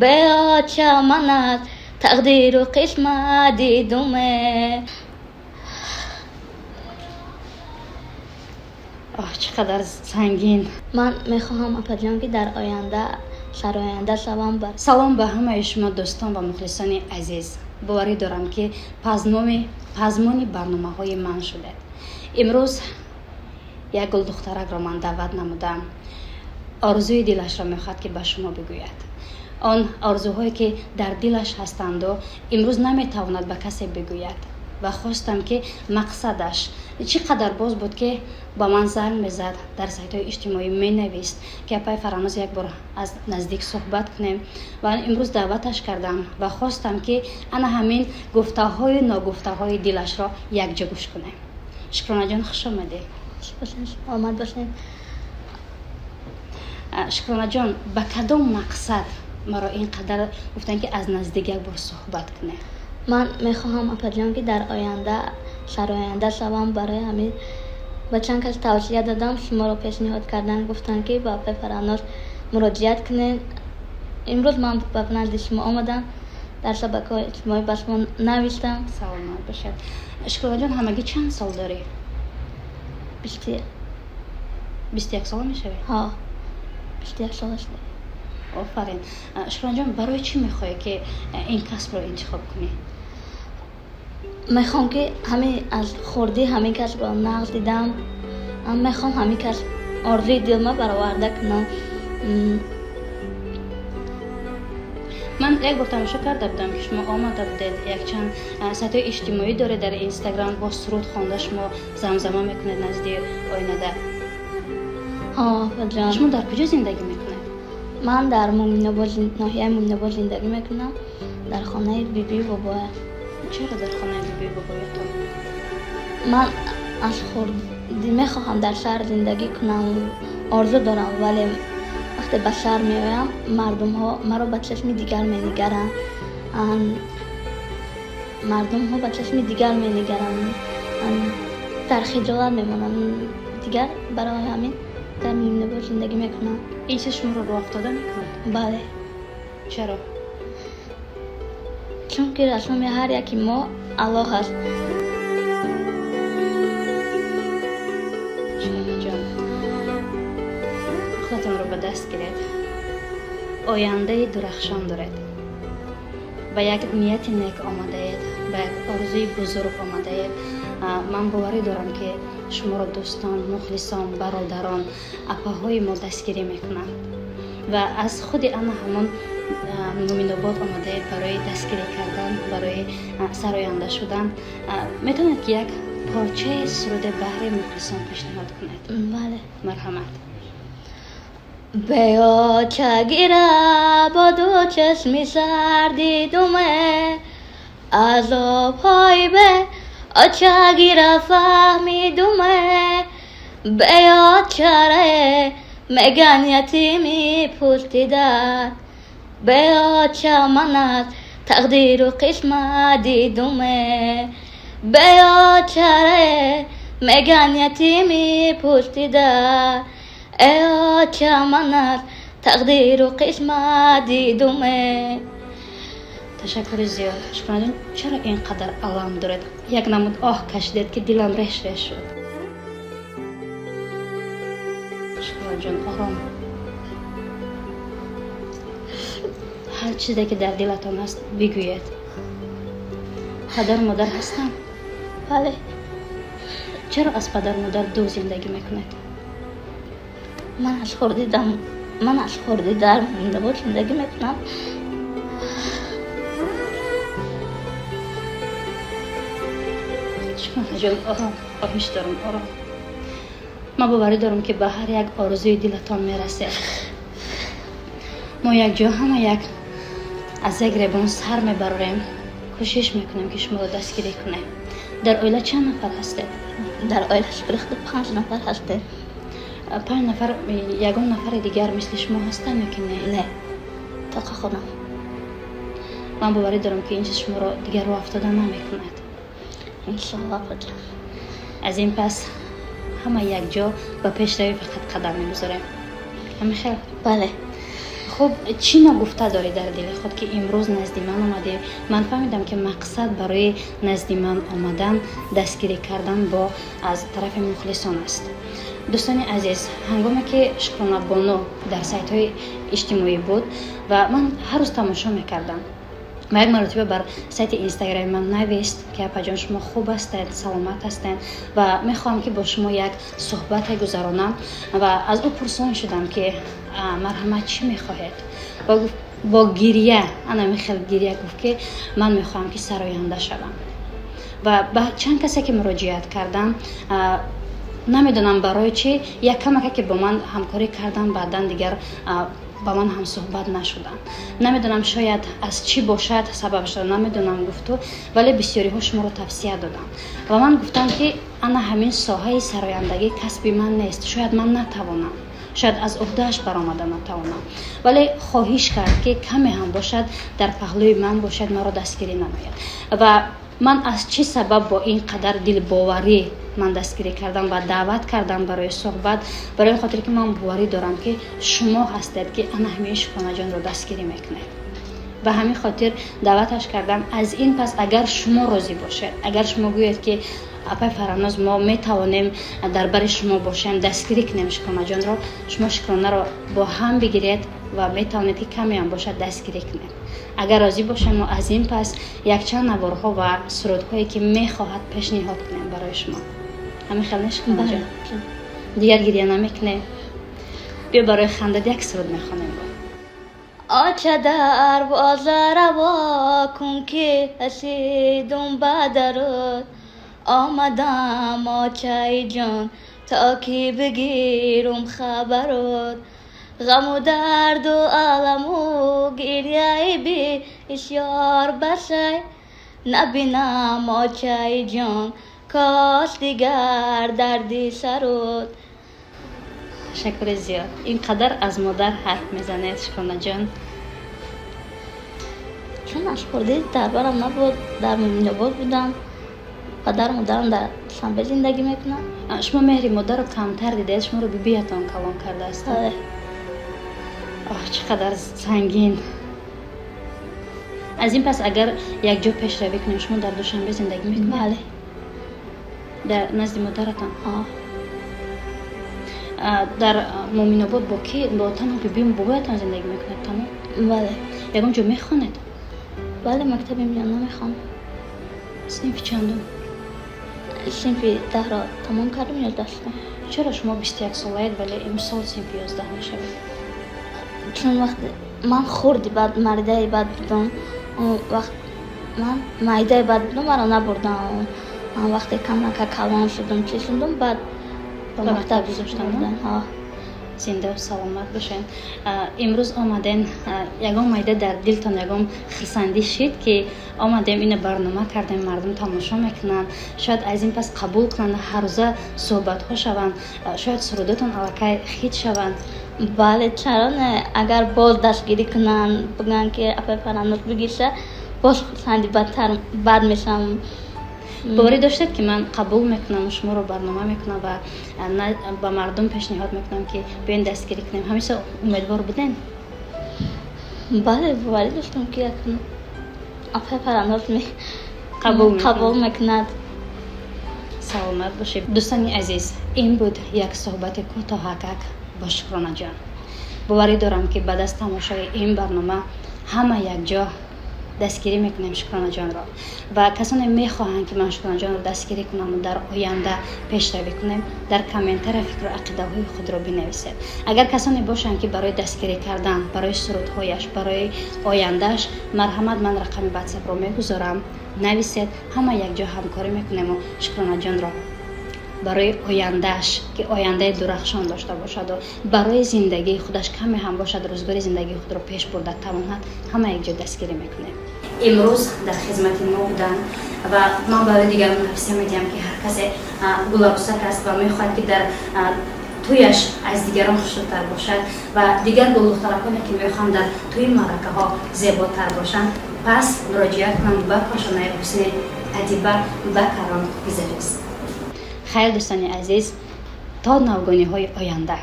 بیا چمن از تقدیر و قسمت دیدمه. چقدر سنگین. من میخواهم اپا جان که در آینده آینده شوم بر. سلام به همه شما دوستان و مخلصان عزیز. باوری دارم که پزمان برنامه های من شده. امروز یک گل دخترک را من دعوت نمودم. آرزوی دلش را میخواد که به شما بگوید. آن آرزوهایی که در دلش هستند و امروز نمیتواند به کسی بگوید. و خواستم که مقصدش چقدر باز بود که با من زنگ میزد، در سایت های اجتماعی می نویست که پای فرانوز یک بار از نزدیک صحبت کنیم و امروز دعوتش کردم و خواستم که انا همین گفته های ناگفته های دلش را یک جا گوش کنیم. شکرانه جان خوش آمدی. آمد باشین. شکرانه جان به کدام مقصد مرا اینقدر گفتن که از نزدیک یک بار صحبت کنه؟ من میخواهم اپا جان که در آینده شوم برای همین و چند کس توصیه دادم، شما رو پیشنهاد کردن، گفتن که با فرانوز مراجعت کنین. امروز من با نزد شما آمدم، در شبکه‌های اجتماعی با شما نوشتم. سلامت باشد. شکرانه جان همگی چند سال داری؟ 21 سال میشه؟ ها 21 سال است. آفرین. شکرانه جان برای چی میخوای که این کسب رو انتخاب کنی؟ میخوام که همین از خوردی همین کس رو نقل دیدم، میخوام همین کس آرزوی دل ما برآورده کنم. من یک بار تماشا کرده بودم که شما آمده بودید، یک چند سایت اجتماعی داره در اینستاگرام، با سرود خوانده شما زمزمه میکنید نزد آینه ده. ها جان. شما در کجا زندگی میکنید؟ من در ناحیه مومن‌آباد زندگی میکنم، در خانه بیبی و بابا. چرا در خانه بیبی و بابایتان؟ من از خوردی میخواهم در شهر زندگی کنم، آرزو دارم، ولی وقتی به شهر میایم مردم ها مرا به چشم دیگر مینگرند. در خجالت میمونم دیگر، برای همین در مومن‌آباد زندگی میکنم. این چیز شما رو افتاده میکنه؟ بله. چرا؟ چون که رسم هر یکی ما الله هست. شکرانه جان خودتون رو به دست گیرید. آینده درخشان دارید. به یک نیت نیک آمده اید، به یک آرزوی بزرگ آمده اید. من باوری دارم که شما را دوستان، مخلصان، برادران، اپاهای ما دستگیری میکنن و از خود انا همون مومن‌آباد آمده اید برای دستگیری کردن، برای سراینده شدن. میتونید که یک پارچه سرود بحر مخلصان پیشنهاد کنید؟ بله. مرحمت. بیا چگیره با دو چشمی سردی دومه، از آبهای به چگیره فهمیدومه، بیا چره مگن یتیمی پرسیدن، بیا چمن از تقدیر و قسمت دیدومه، بیا چره مگن یتیمی پرسیدن، ای چمن از تقدیر و قسمت دیدومه. تشکر زیاد. شکرانه جان چرا اینقدر علم دارد؟ یک نمود آه کشیدید که دلم ریش شد. شکرانه جان آرام. هر چیزی که در دلتان هست بگویید. پدر و مادر هستن؟ بله. چرا از پدر و مادر دو زندگی میکنید؟ من از خوردی در مومن‌آباد زندگی میکنم. شکرانه جان آرام. خواهش دارم آرام. من باوری دارم که به هر یک آرزوی دلتان میرسه. ما یک جا همه یک از یک ریبان سر میبریم، کوشش میکنیم که شما رو دستگیری کنیم. در عائله چند نفر هستید؟ در عائله شکرخته 5 نفر هستیم. 5 نفر. یگان نفر دیگر مثل شما هستن یا که نه؟ نه، تاق خودم. من باوری دارم که این چیز شما رو دیگر رو افتاده نمیکند. انشاءالله بجا. از این پس همه یک جا به پیش روی فقط قدم میگذاریم. همه خیر؟ بله. خب چی نگفته داری در دل خود که امروز نزد من آمده؟ من فهمیدم که مقصد برای نزد من آمدن دستگیری کردن با از طرف مخلصان است. دوستان عزیز، هنگامی که شکرانه بانو در سایت های اجتماعی بود و من هر روز تماشا میکردم و یک مرتبه بر سایت اینستاگرام من نوشت که اپا جان شما خوب هستید، سلامت هستید و میخوام که با شما یک صحبت گذرانم و از او پرسان شدم که مرحمت چی میخواهید؟ و با گریه، انا میخوام گریه گفت که من میخوام که سراینده شوم و با چند کسی که مراجعت کردم نمیدونم برای چی یک کمک که با من همکاری کردن بعدن دیگر با من هم صحبت نشدن. نمیدونم شاید از چی باشد سببش را نمیدونم گفتو، ولی بسیاری ها شما رو توصیه دادم و من گفتم که انا همین ساحه سرایندگی کسب من نیست، شاید من نتوانم، شاید از عهده‌اش برآمده نتوانم، ولی خواهش کرد که کمی هم باشد در پهلوی من باشد، مرا دستگیری نماید. و من از چه سبب با این قدر دل باوری من دستگیری کردم و دعوت کردم برای صحبت، برای خاطر که من باوری دارم که شما هستید که انا همیشه شکرانه جان رو دستگیری میکنید و همین خاطر دعوتش کردم. از این پس اگر شما راضی باشید، اگر شما گویید که اپای فراناز ما میتوانیم در بر شما باشیم دستگیری کنیم شکرانه جان را، شما شکرانه را با هم بگیرید و میتوانید که کمی هم باشد دستگیری کنید. اگر راضی باشیم ما از این پس یک چند نوارها و سرودهایی که میخواهد پیشنهاد کنیم برای شما. همین خیلی شکرانه جان دیگر گریه نمیکنه، بیا برای خنده یک سرود میخوانیم. آچه در بازار روا کن که حسیدم بدرد، آمدم آچه جان تا که بگیرم خبرد، غم و درد و علم و گریه بی اشیار بسی، نبینم آچه جان کاش دیگر دردی سرد. شکر زیاد. اینقدر از مادر حرف میزنید شکرانه جان؟ چون اشپردی در برم نبود، در مومین‌آباد بودم، پدر و مادرم در سنبه زندگی میکنن. شما مهری مادر رو کمتر دیدید، شما رو بیبیتان کلام کرده است. چقدر سنگین. از این پس اگر یک جا پیش روی کنیم، شما در دوشنبه زندگی میکنید؟ بله. در نزد مادرتان؟ در مومین‌آباد با کی؟ با تنها بیبیم بابایتان زندگی میکنید تمام؟ بله. یکم جا میخوانید؟ بله مکتب میرم نمیخوام. صنف چندم؟ صنف 10 را تمام کردم یا دستم. چرا شما 21 سالید ولی امسال صنف 11 میشوید؟ چون وقت من خوردی بعد معده بد بودم، وقت من معده بد بودم مرا نبردم، من وقتی کم کلان شدم چی شدم بعد با مکتب گذاشتم. زنده و سلامت باشین. امروز آمدین یگان مایده در دلتان یگان خرسندی شد که آمدیم این برنامه کردیم، مردم تماشا میکنن، شاید از این پس قبول کنن، هر روزه صحبت ها شوند، شاید سرودتون علاقه خیت شوند. بله چرا نه، اگر باز دستگیری کنن بگن که اپای فراناز بگیشه باز خرسندی بدتر بد میشم. باوری داشتید که من قبول میکنم شما رو برنامه میکنم و با مردم پیشنهاد میکنم که بیاین دستگیری کنیم، همیشه امیدوار بودین؟ بله باوری داشتم که اپای فراناز قبول میکند. سلامت باشید. دوستان عزیز، این بود یک صحبت کوتاه با شکرانه جان. باوری دارم که بعد از تماشای این برنامه همه یک جا دستگیری میکنیم شکرانه جان را و کسانی میخواهند که من شکرانه جان را دستگیری کنم و در آینده پیشروی کنیم در کامنتر فکر و عقیده های خود را بنویسید. اگر کسانی باشند که برای دستگیری کردن، برای سرودهایش، برای آیندهش مرحمت من رقم واتساپ را میگذارم، نویسید، همه یک جا همکاری میکنیم و شکرانه جان را برای آیندهش که آینده درخشان داشته باشد و برای زندگی خودش کمی هم باشد روزگار زندگی خود را پیش برده تواند، همه یک جا دستگیری میکنیم. امروز در خدمت ما بودن و من برای دیگران توصیه میدم که هر کسی گلابسک است و میخواهد که در تویش از دیگران خوشتر باشد و دیگر گلدخترکانی که میخوان در توی مرکه ها زیباتر باشند، پس مراجعه کنند به کاشانه حسین ادیبه و کران گزارش. خیر دوستان عزیز، تا نوگانی های آینده.